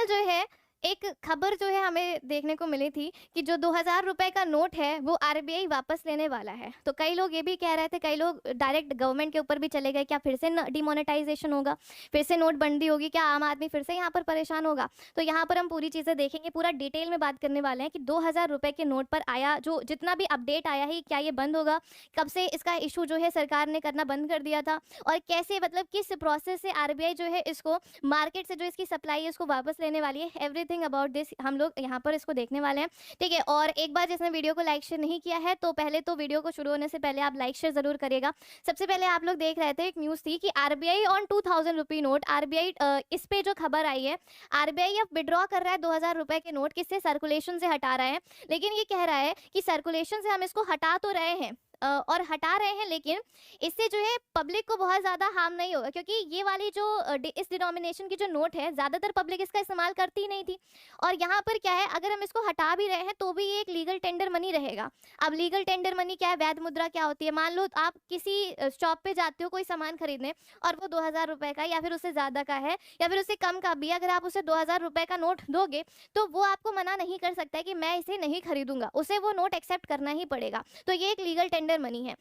जो है एक खबर जो है हमें देखने को मिली थी कि जो 2000 रुपए का नोट है वो आरबीआई वापस लेने वाला है। तो कई लोग ये भी कह रहे थे, कई लोग डायरेक्ट गवर्नमेंट के ऊपर भी चले गए, क्या फिर से डिमोनेटाइजेशन होगा, फिर से नोटबंदी होगी, क्या आम आदमी फिर से यहाँ पर परेशान होगा। तो यहाँ पर हम पूरी चीज़ें देखेंगे, पूरा डिटेल में बात करने वाले हैं कि 2000 रुपए के नोट पर आया जो जितना भी अपडेट आया है, क्या ये बंद होगा, कब से इसका इशू जो है सरकार ने करना बंद कर दिया था, और कैसे मतलब किस प्रोसेस से आरबीआई जो है इसको मार्केट से जो इसकी सप्लाई है उसको वापस लेने वाली है। एवरीथिंग अबाउट दिस हम लोग यहाँ पर इसको देखने वाले हैं, ठीक है। और एक बार जिसने वीडियो को लाइक शेयर नहीं किया है तो पहले तो वीडियो को शुरू होने से पहले आप लाइक शेयर जरूर करिएगा। सबसे पहले आप लोग देख रहे थे, एक न्यूज़ थी कि RBI on 2000 rupee note, RBI इस पे जो खबर आई है, आरबीआई अब विड्रॉ कर रहा है 2000 रुपए के नोट, किससे, सर्कुलेशन से हटा रहा है। लेकिन ये कह रहा है कि सर्कुलेशन से हम इसको हटा तो रहे हैं और हटा रहे हैं, लेकिन इससे जो है पब्लिक को बहुत ज़्यादा हार्म नहीं होगा, क्योंकि ये वाली जो इस डिनोमिनेशन की जो नोट है ज़्यादातर पब्लिक इसका इस्तेमाल करती ही नहीं थी। और यहाँ पर क्या है, अगर हम इसको हटा भी रहे हैं तो भी ये एक लीगल टेंडर मनी रहेगा। अब लीगल टेंडर मनी क्या है, वैध मुद्रा क्या होती है। मान लो आप किसी शॉप पे जाते हो कोई सामान खरीदने और वो 2000 रुपये का या फिर उससे ज़्यादा का है या फिर उससे कम का भी, अगर आप उसे 2000 रुपये का नोट दोगे तो वो आपको मना नहीं कर सकता है कि मैं इसे नहीं खरीदूंगा, उसे वो नोट एक्सेप्ट करना ही पड़ेगा। तो ये एक लीगल टेंडर मनी है।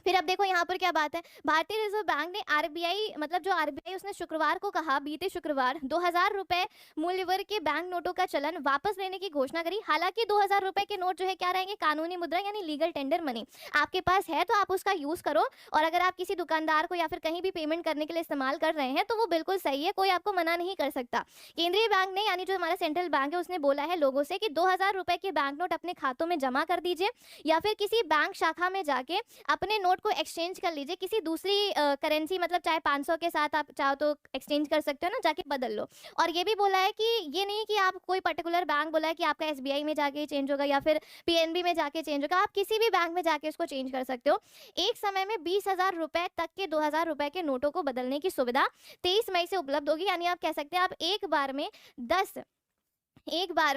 फिर अब देखो यहाँ पर क्या बात है, भारतीय रिजर्व बैंक ने आरबीआई मतलब जो आरबीआई उसने शुक्रवार को कहा, बीते शुक्रवार 2000 रुपए मूल्य वर्ग के बैंक नोटों का चलन वापस लेने की घोषणा करी। हालांकि 2000 रुपए के नोट जो है क्या रहेंगे, कानूनी मुद्रा यानी लीगल टेंडर मनी। आपके पास है तो आप उसका यूज करो, और अगर आप किसी दुकानदार को या फिर कहीं भी पेमेंट करने के लिए इस्तेमाल कर रहे हैं तो वो बिल्कुल सही है, कोई आपको मना नहीं कर सकता। केंद्रीय बैंक ने यानी जो हमारा सेंट्रल बैंक है उसने बोला है लोगों से कि 2000 रुपए के बैंक नोट अपने खातों में जमा कर दीजिए या फिर किसी बैंक शाखा में जाके अपने नोट को एक्सचेंज कर लीजिए किसी दूसरी करेंसी, मतलब चाहे 500 के साथ आप चाहो तो एक्सचेंज कर सकते हो ना, जाके बदल लो। और ये भी बोला है कि ये नहीं कि आप कोई पर्टिकुलर बैंक बोला है कि आपका एसबीआई में जाके चेंज होगा या फिर पीएनबी में जाके चेंज होगा, आप किसी भी बैंक में जाके इसको चेंज कर सकते हो। एक समय में 20,000 रुपए तक के 2000 रुपए के नोटों को बदलने की सुविधा 23 मई से उपलब्ध होगी। यानी आप कह सकते हैं आप एक बार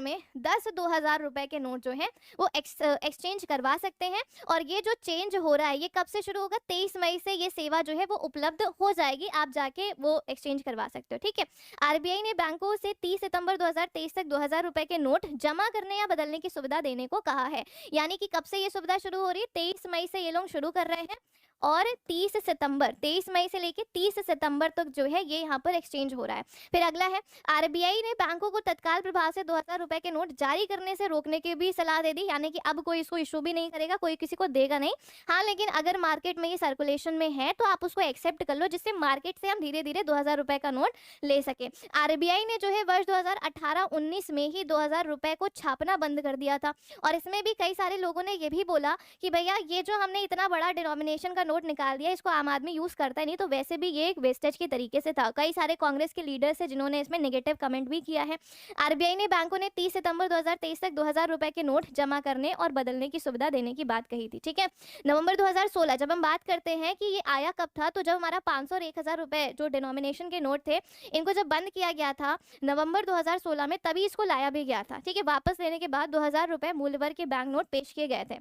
में 10-2000 रुपए के नोट जो है वो एक्सचेंज करवा सकते हैं। और ये जो चेंज हो रहा है ये कब से शुरू होगा, 23 मई से ये सेवा जो है वो उपलब्ध हो जाएगी, आप जाके वो एक्सचेंज करवा सकते हो, ठीक है। आरबीआई ने बैंकों से 30 सितंबर 2023 तक 2000 रुपए के नोट जमा करने या बदलने की सुविधा देने को कहा है। यानी कि कब से ये सुविधा शुरू हो रही है, 23 मई से ये लोग शुरू कर रहे हैं और 23 मई से लेके 30 सितंबर तक जो है ये यहाँ पर एक्सचेंज हो रहा है। फिर अगला है, आरबीआई ने बैंकों को तत्काल प्रभाव से 2000 रुपए के नोट जारी करने से रोकने की भी सलाह दे दी। यानी कि अब कोई इसको इशू भी नहीं करेगा, कोई किसी को देगा नहीं। हाँ, लेकिन अगर मार्केट में ये सर्कुलेशन में है तो आप उसको एक्सेप्ट कर लो, जिससे मार्केट से हम धीरे धीरे 2000 रुपए का नोट ले सके। आरबीआई ने जो है वर्ष 2018-19 में ही 2000 रुपए को छापना बंद कर दिया था। और इसमें भी कई सारे लोगों ने ये भी बोला कि भैया ये जो हमने इतना बड़ा डिनोमिनेशन का नोट निकाल दिया, इसको आम आदमी यूज करता ही नहीं, तो वैसे भी ये एक वेस्टेज के तरीके से था। कई सारे कांग्रेस के लीडर्स है जिन्होंने इसमें नेगेटिव कमेंट भी किया है। आरबीआई ने बैंकों ने 30 सितंबर 2023 तक 2000 रुपए के नोट जमा करने और बदलने की सुविधा देने की बात कही थी, ठीक है। नवंबर 2016 जब हम बात करते हैं कि ये आया कब था, तो जब हमारा 500 और 1000 रुपए जो डिनोमिनेशन के नोट थे इनको जब बंद किया गया था नवंबर 2016 में, तभी इसको लाया भी गया था, ठीक है। वापस लेने के बाद 2000 रुपए मूल्य वर्ग के बैंक नोट पेश किए गए थे।